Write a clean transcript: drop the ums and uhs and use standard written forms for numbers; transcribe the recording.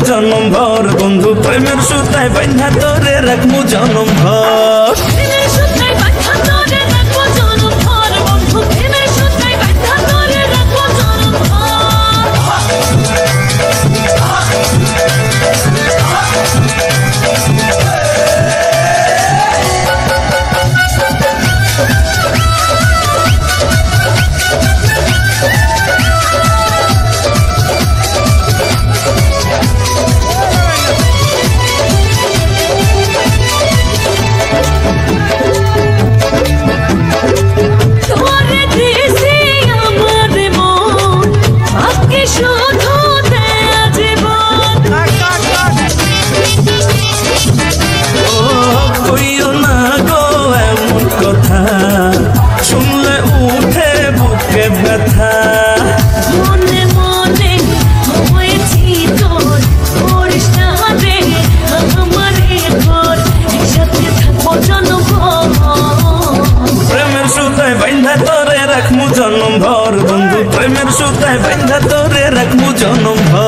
জনম ভর বন্ধু প্রেমের সুতায় বাঁধা তোরে রাখমু জনম ভর। শুনলে উঠে বুকে ব্যথা মনে মনে হয়েছি তোর করিস না রে আমারে ঘর একসাথে থাকবো জনমভর। প্রেমের সুতায় বাঁধা তোরে রাখমু জনম ভর বন্ধু প্রেমের সুতায় বাঁধা তোরে রাখমু জনম ভর।